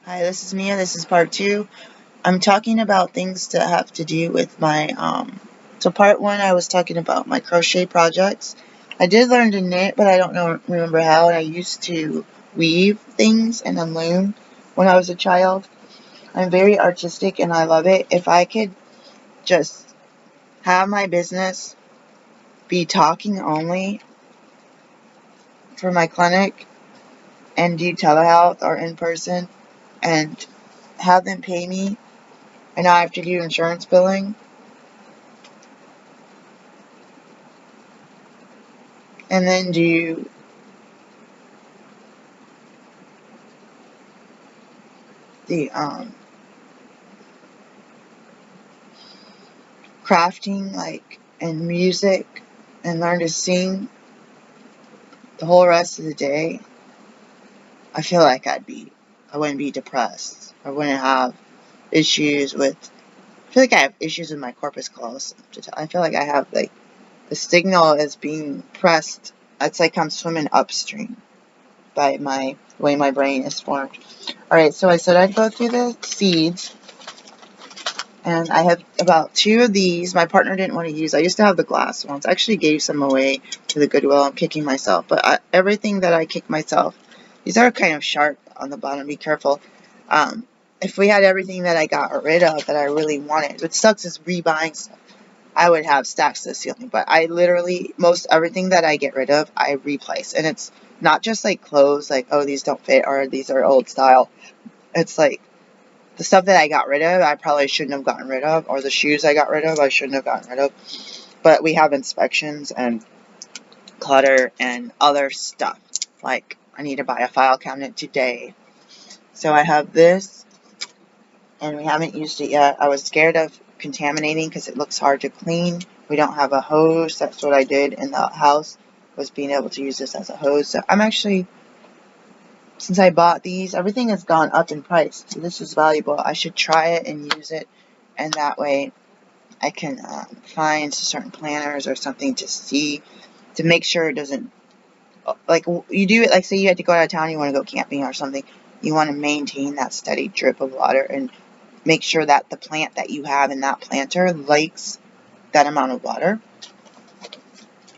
Hi, this is Mia. This is part two. I'm talking about things that have to do with my, so part one, I was talking about my crochet projects. I did learn to knit, but I don't remember how, and I used to weave things and then loom when I was a child. I'm very artistic and I love it. If I could just have my business be talking only for my clinic and do telehealth or in person and have them pay me and not have to do insurance billing, and then do the crafting, like, and music, and learn to sing the whole rest of the day, I feel like I wouldn't be depressed. I wouldn't have issues with, I feel like I have issues with my corpus callosum. I feel like I have, like, the signal is being pressed. It's like I'm swimming upstream by the way my brain is formed. Alright, so I said I'd go through the seeds. And I have about two of these. My partner didn't want to use. I used to have the glass ones. I actually gave some away to the Goodwill. I'm kicking myself. But everything that I kick myself, these are kind of sharp on the bottom. Be careful. If we had everything that I got rid of that I really wanted, what sucks is rebuying stuff. I would have stacks to the ceiling. But I literally, most everything that I get rid of, I replace. And it's not just like clothes, like, oh, these don't fit or these are old style. It's like, the stuff that I got rid of, I probably shouldn't have gotten rid of. Or the shoes I got rid of, I shouldn't have gotten rid of. But we have inspections and clutter and other stuff. Like, I need to buy a file cabinet today. So I have this, and we haven't used it yet. I was scared of contaminating because it looks hard to clean. We don't have a hose. That's what I did in the house, was being able to use this as a hose. So I'm actually, since I bought these, everything has gone up in price. So this is valuable. I should try it and use it. And that way I can find certain planners or something to see, to make sure it doesn't, like, you do it, like, say you had to go out of town, you want to go camping or something, you want to maintain that steady drip of water and make sure that the plant that you have in that planter likes that amount of water.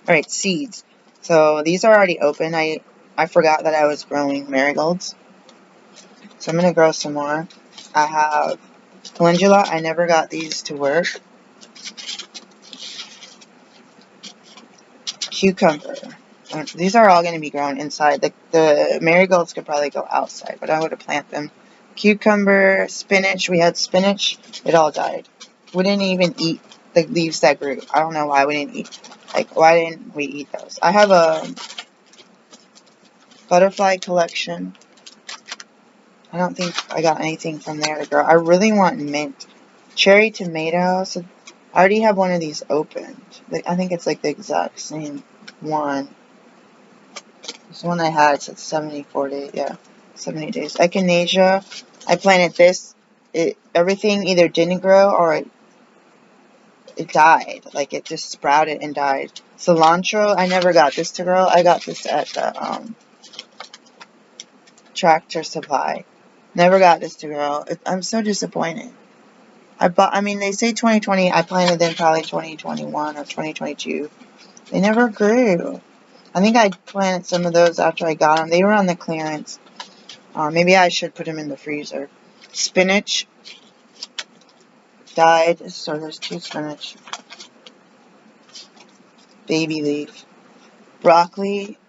Alright, seeds. So these are already open. I forgot that I was growing marigolds. So I'm going to grow some more. I have calendula. I never got these to work. Cucumber. These are all going to be grown inside. The marigolds could probably go outside, but I would have planted them. Cucumber, spinach. We had spinach. It all died. We didn't even eat the leaves that grew. I don't know why we didn't eat. Like, why didn't we eat those? I have a butterfly collection. I don't think I got anything from there to grow. I really want mint. Cherry tomato. So I already have one of these opened. I think it's like the exact same one. This one I had said 74 days. Yeah, 70 days. Echinacea. I planted this. Everything either didn't grow or it died. Like, it just sprouted and died. Cilantro. I never got this to grow. I got this at the Tractor Supply. Never got this to grow. I'm so disappointed. I mean, they say 2020. I planted them probably 2021 or 2022. They never grew. I think I planted some of those after I got them. They were on the clearance. Maybe I should put them in the freezer. Spinach died. So there's two spinach. Baby leaf. Broccoli.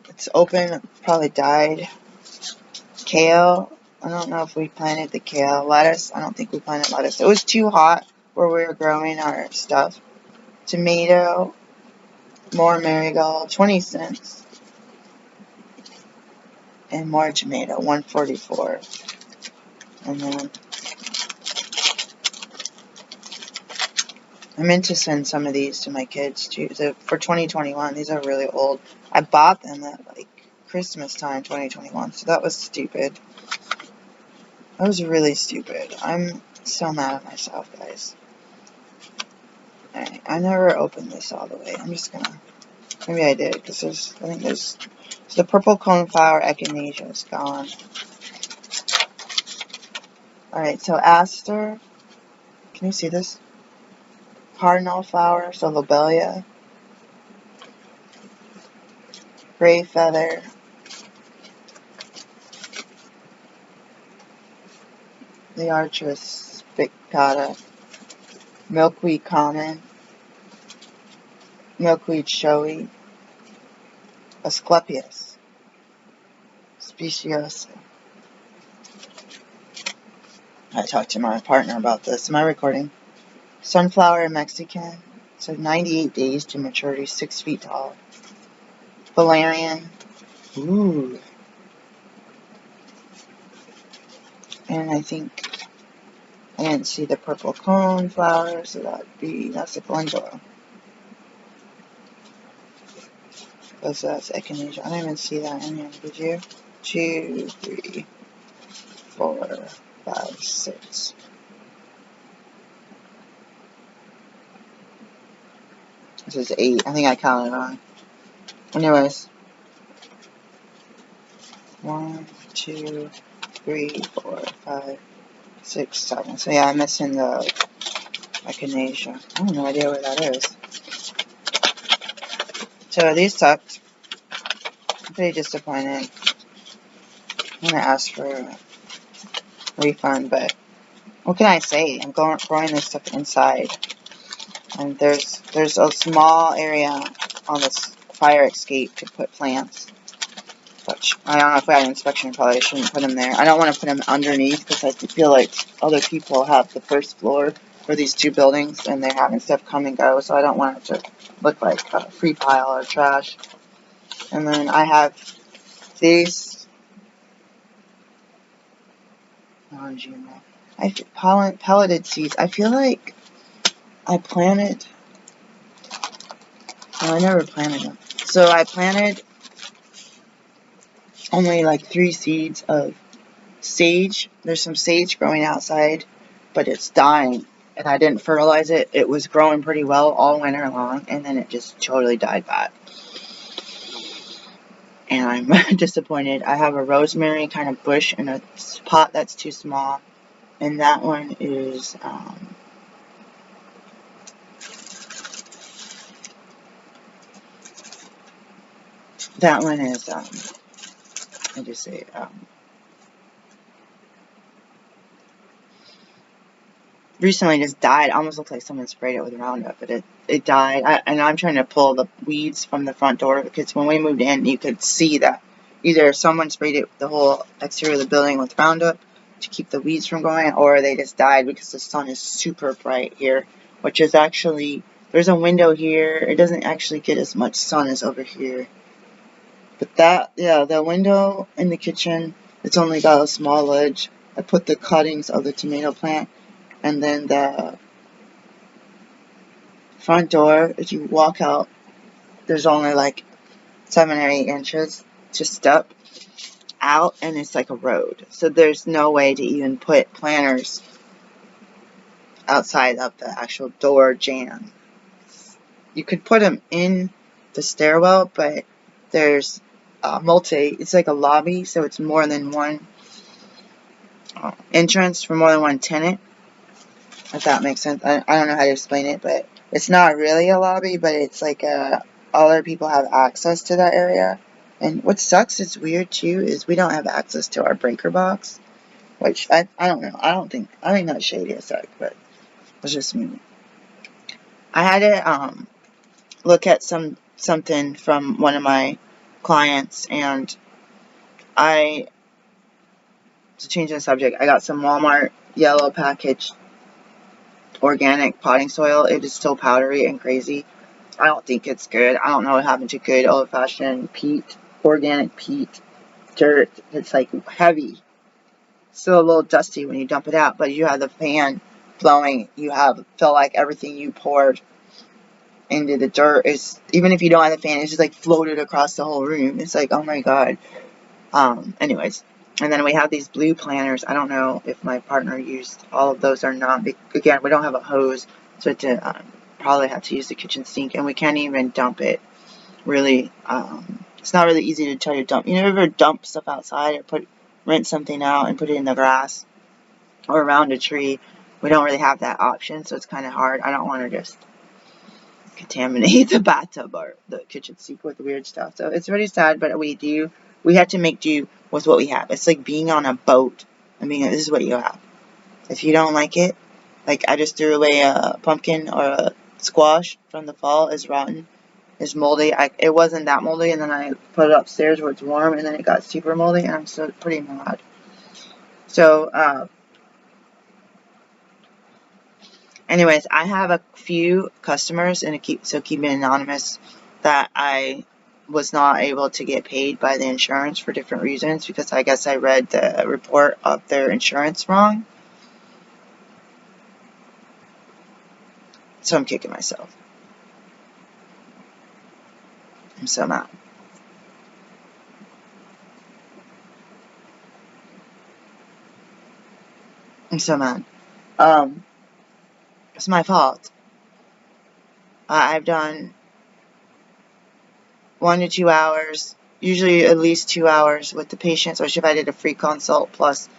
It's open. Probably died. Kale. I don't know if we planted the kale. Lettuce. I don't think we planted lettuce. It was too hot where we were growing our stuff. Tomato. More marigold. 20 cents. And more tomato. 144. And then I meant to send some of these to my kids too. So for 2021, these are really old. I bought them at like Christmas time 2021, so that was stupid. That was really stupid. I'm so mad at myself, guys. Alright, I never opened this all the way. I'm just gonna, maybe I did, because I think there's, so the purple coneflower echinacea is gone. Alright, so aster. Can you see this? Cardinal flower, so lobelia. Gray feather. Liartris spicata. Milkweed common. Milkweed showy. Asclepias speciosa. I talked to my partner about this. Am I recording? Sunflower Mexican. So 98 days to maturity, 6 feet tall. Valerian. Ooh. And I think I didn't see the purple cone flower, so that's a calendula. That's echinacea. I didn't even see that in here, did you? 2, 3, 4, 5, 6. This is 8. I think I counted wrong. Anyways. 1, 2, 3, 4, 5, 6, 7. So yeah, I'm missing the echinacea. I have no idea where that is. So these sucked. I'm pretty disappointed. I'm gonna ask for a refund, but what can I say? I'm growing this stuff inside, and there's a small area on this fire escape to put plants. Which I don't know, if we had an inspection, probably shouldn't put them there. I don't want to put them underneath because I feel like other people have the first floor for these 2 buildings, and they're having stuff come and go, so I don't want it to look like a free pile or trash. And then I have these pelleted seeds. I feel like I planted. Well, I never planted them. So I planted only like 3 seeds of sage. There's some sage growing outside, but it's dying. And I didn't fertilize it. It was growing pretty well all winter long, and then it just totally died back. And I'm disappointed. I have a rosemary kind of bush in a pot that's too small. And that one is, I just say, recently just died. It almost looks like someone sprayed it with Roundup, but it died. And I'm trying to pull the weeds from the front door because when we moved in, you could see that either someone sprayed it the whole exterior of the building with Roundup to keep the weeds from going, or they just died because the sun is super bright here, which is actually, there's a window here. It doesn't actually get as much sun as over here. But the window in the kitchen, it's only got a small ledge. I put the cuttings of the tomato plant, and then the front door, if you walk out, there's only like 7 or 8 inches to step out, and it's like a road. So there's no way to even put planters outside of the actual door jamb. You could put them in the stairwell, but there's it's like a lobby, so it's more than one entrance for more than one tenant, if that makes sense. I don't know how to explain it, but it's not really a lobby, but it's like other people have access to that area. And what sucks, it's weird too, is we don't have access to our breaker box, which I don't know. I think that's shady as heck, but it's just me. I had to look at something from one of my clients, and to change the subject, I got some Walmart yellow package organic potting soil. It is so powdery and crazy. I don't think it's good. I don't know what happened to good old-fashioned peat, organic peat dirt. It's like heavy. Still a little dusty when you dump it out, but you have the fan blowing. Feel like everything you poured into the dirt is, even if you don't have the fan, it's just like floated across the whole room. It's like, oh my god. Anyways. And then we have these blue planters. I don't know if my partner used all of those or not. Again, we don't have a hose, so probably have to use the kitchen sink, and we can't even dump it. Really, it's not really easy to tell you dump. You never ever dump stuff outside or rinse something out and put it in the grass. or around a tree. We don't really have that option, so it's kind of hard. I don't want to just contaminate the bathtub or the kitchen sink with weird stuff. So it's really sad, but we have to make do with what we have. It's like being on a boat. I mean, this is what you have. If you don't like it, like I just threw away a pumpkin or a squash from the fall. It's rotten. It's moldy. It wasn't that moldy, and then I put it upstairs where it's warm, and then it got super moldy, and I'm so pretty mad. So, anyways, I have a few customers, and keep it anonymous, that I was not able to get paid by the insurance for different reasons, because I guess I read the report of their insurance wrong. So I'm kicking myself. I'm so mad. I'm so mad. It's my fault. I've done 1 to 2 hours, usually at least 2 hours with the patient, especially if I did a free consult plus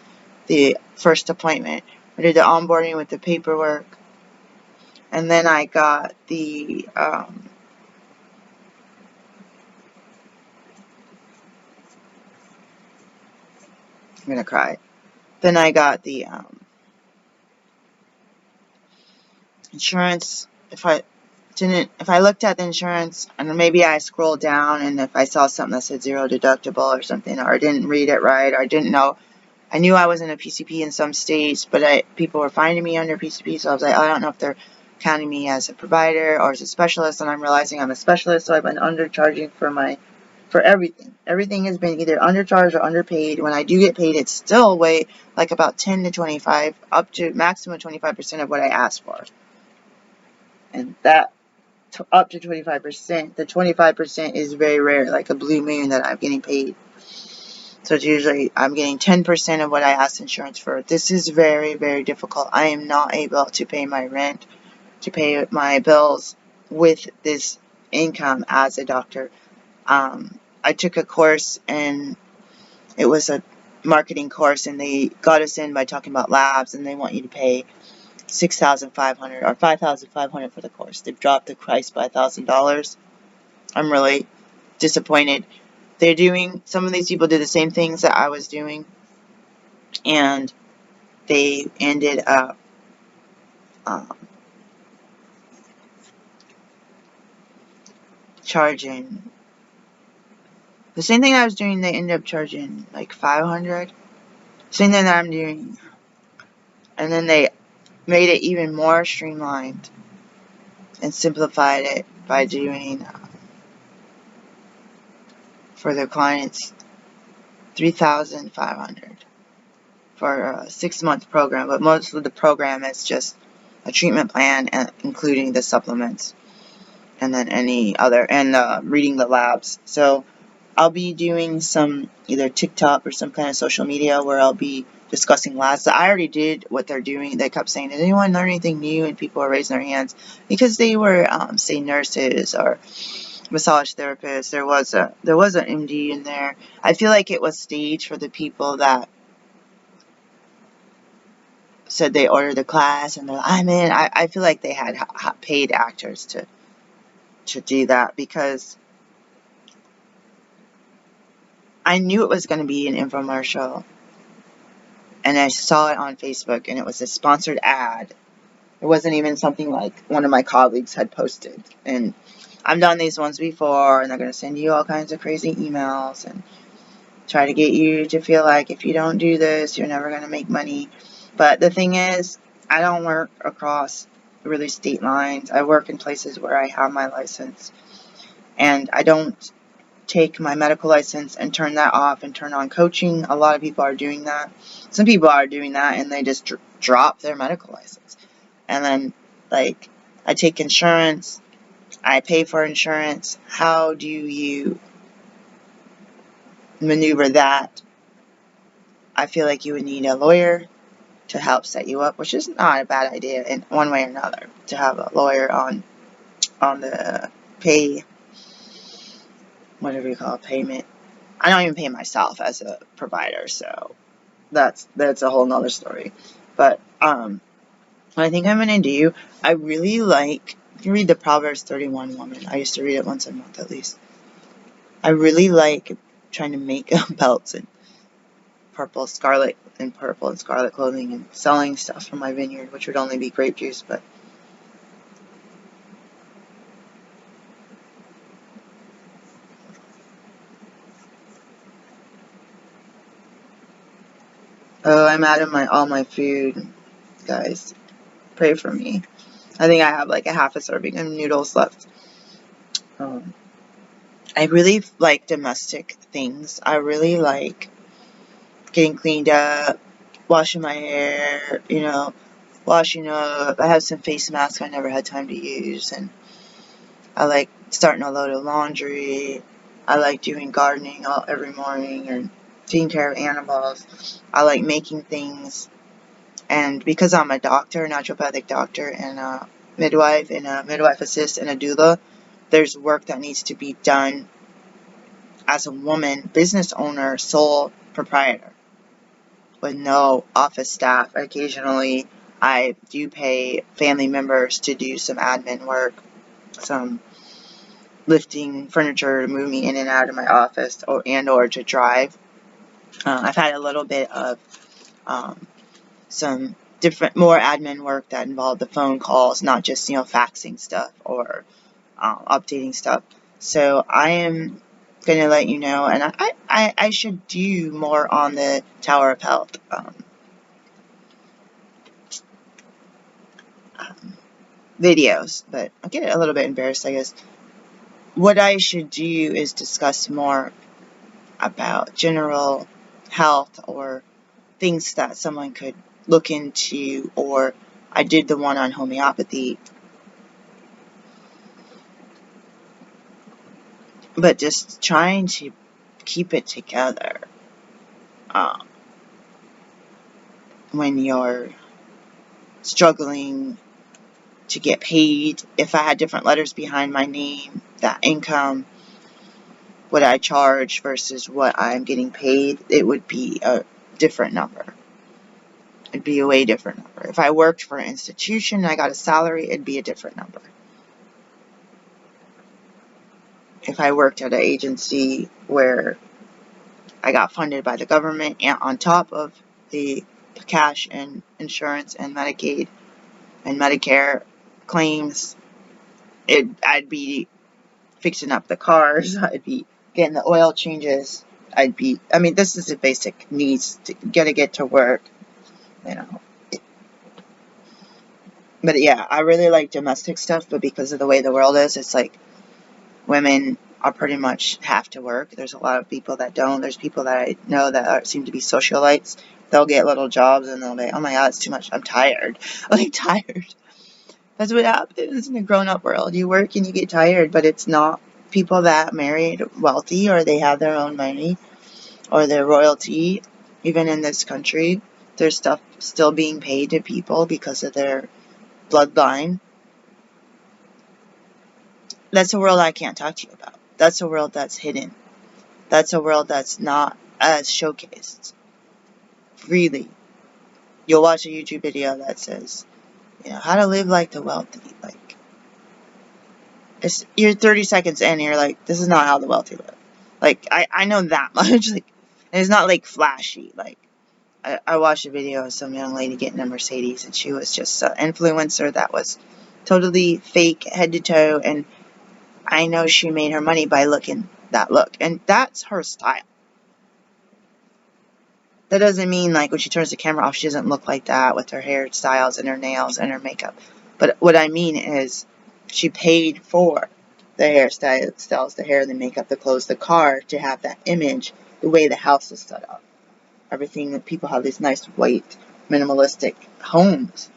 the first appointment. I did the onboarding with the paperwork, and then I got the, I'm gonna cry. Then I got the insurance. If I looked at the insurance and maybe I scrolled down, and if I saw something that said 0 deductible or something, or I didn't read it right, or I didn't know, I knew I was in a PCP in some states, but people were finding me under PCP, so I was like, I don't know if they're counting me as a provider or as a specialist, and I'm realizing I'm a specialist, so I've been undercharging for everything. Everything has been either undercharged or underpaid. When I do get paid, it's still way, like about 10 to 25, up to maximum 25% of what I asked for. And that, up to 25%, the 25% is very rare, like a blue moon that I'm getting paid. So it's usually, I'm getting 10% of what I asked insurance for. This is very, very difficult. I am not able to pay my rent, to pay my bills with this income as a doctor. I took a course, and it was a marketing course, and they got us in by talking about labs, and they want you to pay $6,500 or $5,500 for the course. They've dropped the price by $1,000. I'm really disappointed. Some of these people did the same things that I was doing, and they ended up charging the same thing I was doing. They ended up charging like $500. Same thing that I'm doing, and then they made it even more streamlined and simplified it by doing for their clients $3,500 for a 6-month program. But most of the program is just a treatment plan, including the supplements, and then any other, and reading the labs. So I'll be doing some either TikTok or some kind of social media where I'll be discussing labs. I already did what they're doing. They kept saying, did anyone learn anything new? And people were raising their hands because they were, say, nurses or massage therapists. There was an MD in there. I feel like it was staged for the people that said they ordered the class, and I'm in. I feel like they had paid actors to do that, because I knew it was going to be an infomercial, and I saw it on Facebook, and it was a sponsored ad. It wasn't even something like one of my colleagues had posted. And I've done these ones before, and they're going to send you all kinds of crazy emails and try to get you to feel like if you don't do this, you're never going to make money. But the thing is, I don't work across really state lines. I work in places where I have my license, and I don't take my medical license and turn that off and turn on coaching. A lot of people are doing that. Some people are doing that, and they just drop their medical license. And then, like, I take insurance. I pay for insurance. How do you maneuver that? I feel like you would need a lawyer to help set you up, which is not a bad idea in one way or another, to have a lawyer on the whatever you call it, payment. I don't even pay myself as a provider, so that's a whole nother story. But what I think I'm gonna do, I really like, if you read the Proverbs 31 woman, I used to read it once a month at least. I really like trying to make belts and purple and scarlet clothing and selling stuff from my vineyard, which would only be grape juice, but oh, I'm out of all my food, guys. Pray for me. I think I have like a half a serving of noodles left. I really like domestic things. I really like getting cleaned up, washing my hair, washing up. I have some face masks I never had time to use, and I like starting a load of laundry. I like doing gardening every morning and taking care of animals. I like making things. And because I'm a doctor, naturopathic doctor, and a midwife assist, and a doula, there's work that needs to be done as a woman, business owner, sole proprietor, with no office staff. Occasionally, I do pay family members to do some admin work, some lifting furniture to move me in and out of my office, or to drive. I've had a little bit of some different, more admin work that involved the phone calls, not just, faxing stuff or updating stuff. So I am going to let you know, and I should do more on the Tower of Health videos, but I get a little bit embarrassed, I guess. What I should do is discuss more about general health or things that someone could look into, or I did the one on homeopathy, but just trying to keep it together when you're struggling to get paid. If I had different letters behind my name, that income, what I charge versus what I'm getting paid, it would be a different number. It'd be a way different number. If I worked for an institution and I got a salary, it'd be a different number. If I worked at an agency where I got funded by the government and on top of the cash and insurance and Medicaid and Medicare claims, I'd be fixing up the cars, I'd be getting the oil changes, this is the basic needs to get to work, But yeah, I really like domestic stuff, but because of the way the world is, it's like women are pretty much have to work. There's a lot of people that don't. There's people that I know that seem to be socialites. They'll get little jobs and they'll be, oh my God, it's too much. I'm tired. Tired. That's what happens in the grown-up world. You work and you get tired, but it's not people that married wealthy or they have their own money or their royalty. Even in this country, there's stuff still being paid to people because of their bloodline. That's a world I can't talk to you about. That's a world that's hidden. That's a world that's not as showcased. Really. You'll watch a YouTube video that says, how to live like the wealthy. You're 30 seconds in and you're like, this is not how the wealthy live. I know that much. And it's not flashy. I watched a video of some young lady getting a Mercedes, and she was just an influencer that was totally fake head to toe, and I know she made her money by looking that look, and that's her style. That doesn't mean when she turns the camera off, she doesn't look like that with her hairstyles and her nails and her makeup. But what I mean is, she paid for the hairstyles, the hair, the makeup, the clothes, the car to have that image, the way the house is set up. Everything that people have these nice white, minimalistic homes.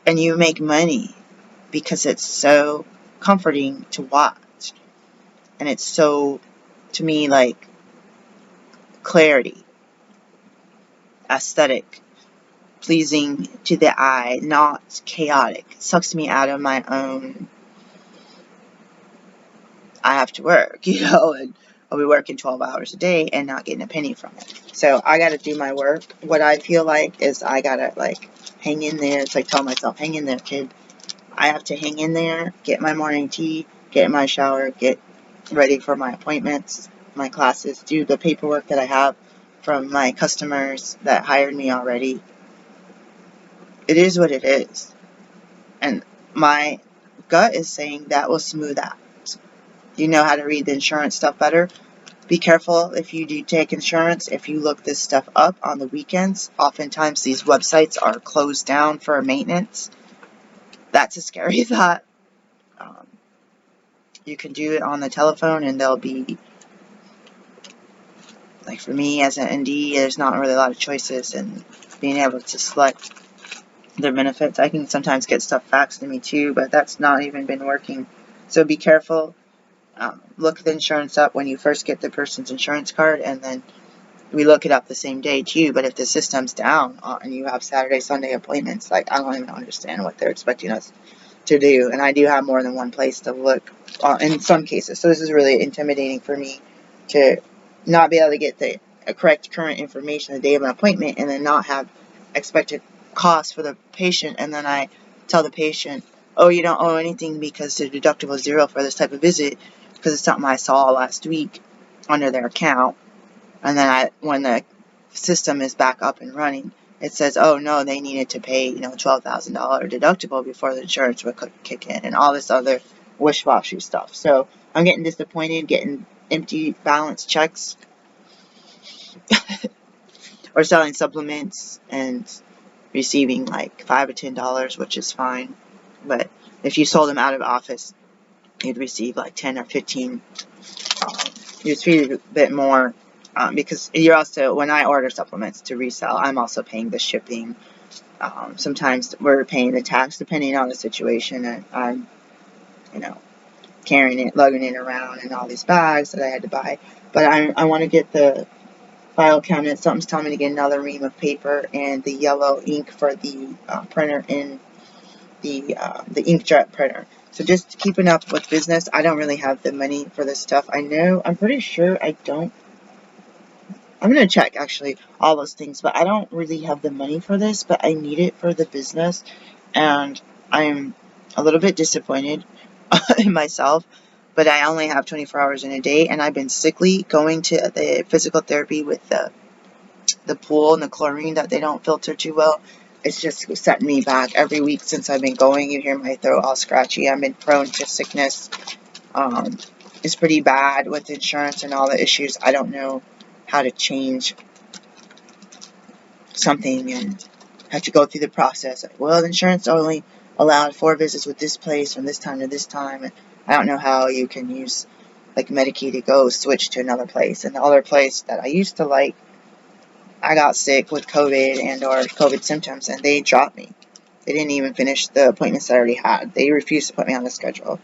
And you make money because it's so comforting to watch. And it's so, to me, clarity, aesthetic, pleasing to the eye, not chaotic. It sucks me out of my own, I have to work, and I'll be working 12 hours a day and not getting a penny from it. So I got to do my work. What I feel like is I got to, like, hang in there. It's like tell myself, hang in there, kid. I have to hang in there, get my morning tea, get in my shower, get ready for my appointments, my classes, do the paperwork that I have from my customers that hired me already. It is what it is. And my gut is saying that will smooth out. You know how to read the insurance stuff better. Be careful if you do take insurance. If you look this stuff up on the weekends, oftentimes these websites are closed down for maintenance. That's a scary thought. Um, you can do it on the telephone, and they'll be, like for me as an ND, there's not really a lot of choices, and being able to select their benefits. I can sometimes get stuff faxed to me too, but that's not even been working. So be careful. Look the insurance up when you first get the person's insurance card, and then we look it up the same day too. But if the system's down and you have Saturday, Sunday appointments, like I don't even understand what they're expecting us to do. And I do have more than one place to look in some cases. So this is really intimidating for me to not be able to get the correct current information the day of an appointment and then not have expected costs for the patient. And then I tell the patient, oh, you don't owe anything because the deductible is zero for this type of visit because it's something I saw last week under their account. And then when the system is back up and running, it says, oh no, they needed to pay, $12,000 deductible before the insurance would kick in, and all this other wish-washy stuff. So I'm getting disappointed, getting empty balance checks, or selling supplements and receiving like $5 or $10, which is fine. But if you sold them out of office, you'd receive like 10 or 15. You'd receive a bit more. Because you're also, when I order supplements to resell, I'm also paying the shipping. Sometimes we're paying the tax depending on the situation, and I'm, carrying it, lugging it around in all these bags that I had to buy. But I want to get the file cabinet. Something's telling me to get another ream of paper and the yellow ink for the printer in the inkjet printer. So just keeping up with business. I don't really have the money for this stuff. I'm pretty sure I don't. I'm going to check, actually, all those things, but I don't really have the money for this, but I need it for the business, and I'm a little bit disappointed in myself, but I only have 24 hours in a day, and I've been sickly going to the physical therapy with the pool and the chlorine that they don't filter too well. It's just setting me back every week since I've been going. You hear my throat all scratchy. I've been prone to sickness. It's pretty bad with insurance and all the issues. I don't know how to change something and have to go through the process. Like, well, the insurance only allowed 4 visits with this place from this time to this time. And I don't know how you can use like Medicaid to go switch to another place. And the other place that I used to like, I got sick with COVID and or COVID symptoms, and they dropped me. They didn't even finish the appointments I already had. They refused to put me on the schedule.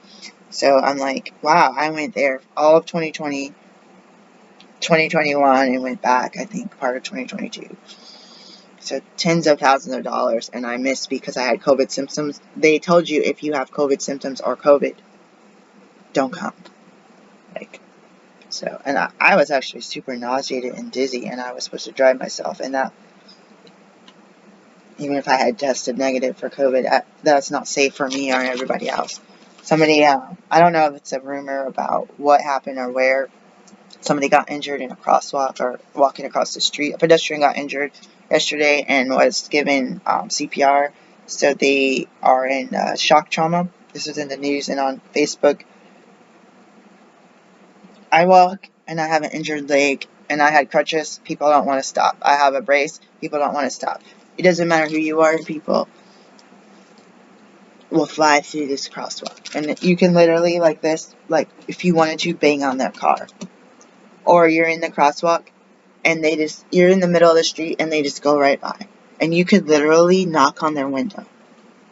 So I'm like, wow, I went there all of 2020, 2021, and went back, I think, part of 2022. So tens of thousands of dollars, and I missed because I had COVID symptoms. They told you if you have COVID symptoms or COVID, don't come. And I was actually super nauseated and dizzy, and I was supposed to drive myself, and that, even if I had tested negative for COVID, that's not safe for me or everybody else. Somebody, I don't know if it's a rumor about what happened or where. Somebody got injured in a crosswalk or walking across the street. A pedestrian got injured yesterday and was given CPR. So they are in shock trauma. This was in the news and on Facebook. I walk and I have an injured leg and I had crutches. People don't want to stop. I have a brace. People don't want to stop. It doesn't matter who you are. People will fly through this crosswalk. And you can literally, like this, like if you wanted to, bang on their car. Or you're in the crosswalk and you're in the middle of the street and they just go right by. And you could literally knock on their window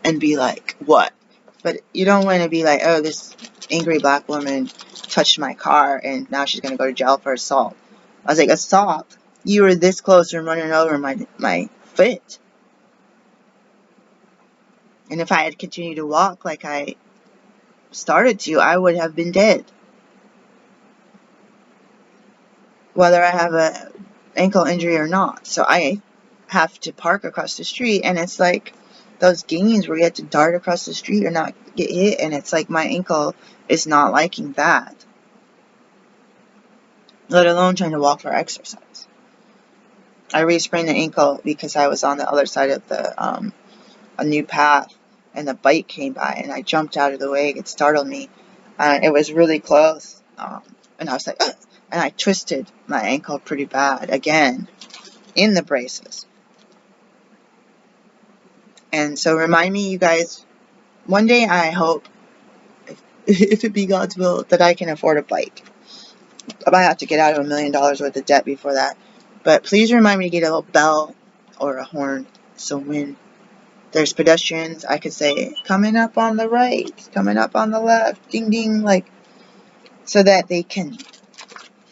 and be like, what? But you don't want to be like, oh, this angry black woman touched my car and now she's going to go to jail for assault. I was like, assault? You were this close from running over my foot. And if I had continued to walk like I started to, I would have been dead. whether I have a ankle injury or not. So I have to park across the street, and it's like those games where you have to dart across the street or not get hit, and it's like my ankle is not liking that, let alone trying to walk for exercise. I re-sprained the ankle because I was on the other side of a new path, and the bike came by, and I jumped out of the way. It startled me. It was really close, and I was like, ugh! And I twisted my ankle pretty bad again in the braces. And so remind me, you guys, one day I hope, if it be God's will, that I can afford a bike. I might have to get out of $1 million worth of debt before that. But please remind me to get a little bell or a horn, so when there's pedestrians, I could say, coming up on the right, coming up on the left, ding ding, like, so that they can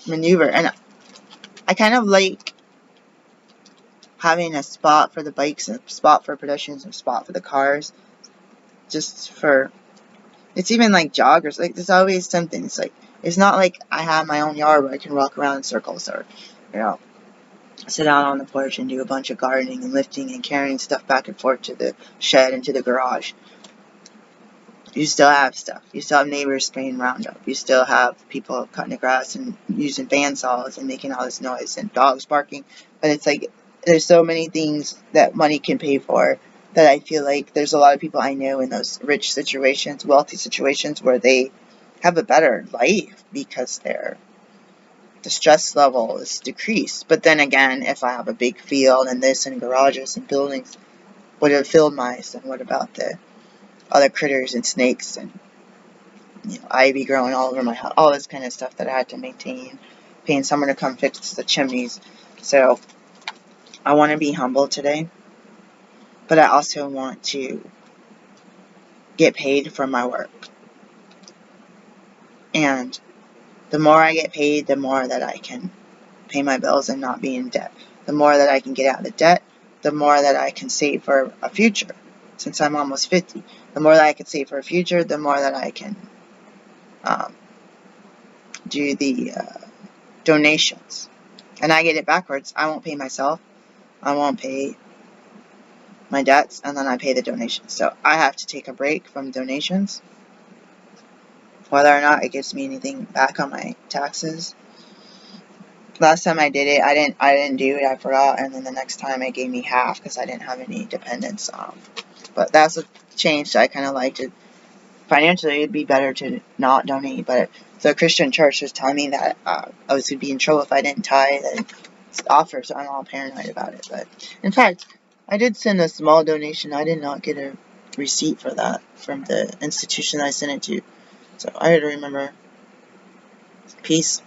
maneuver. And I kind of like having a spot for the bikes, and a spot for pedestrians, and a spot for the cars. Just for, it's even like joggers, like, there's always something. It's like, it's not like I have my own yard where I can walk around in circles, or, you know, sit out on the porch and do a bunch of gardening and lifting and carrying stuff back and forth to the shed and to the garage. You still have stuff. You still have neighbors spraying Roundup. You still have people cutting the grass and using bandsaws and making all this noise and dogs barking. But it's like, there's so many things that money can pay for that I feel like there's a lot of people I know in those rich situations, wealthy situations, where they have a better life because the stress level is decreased. But then again, if I have a big field and this and garages and buildings, what are field mice, and what about the other critters and snakes and, you know, ivy growing all over my house, all this kind of stuff that I had to maintain, paying someone to come fix the chimneys. So I want to be humble today, but I also want to get paid for my work. And the more I get paid, the more that I can pay my bills and not be in debt. The more that I can get out of debt, the more that I can save for a future. Since I'm almost 50, the more that I can save for a future, the more that I can do the donations. And I get it backwards. I won't pay myself. I won't pay my debts, and then I pay the donations. So I have to take a break from donations, whether or not it gives me anything back on my taxes. Last time I did it, I didn't do it. I forgot, and then the next time it gave me half because I didn't have any dependents. But that's a change. I kind of liked it. Financially, it'd be better to not donate, but the Christian church was telling me that I would be in trouble if I didn't tithe and offer, so I'm all paranoid about it. But in fact, I did send a small donation. I did not get a receipt for that from the institution I sent it to, so I had to remember. Peace.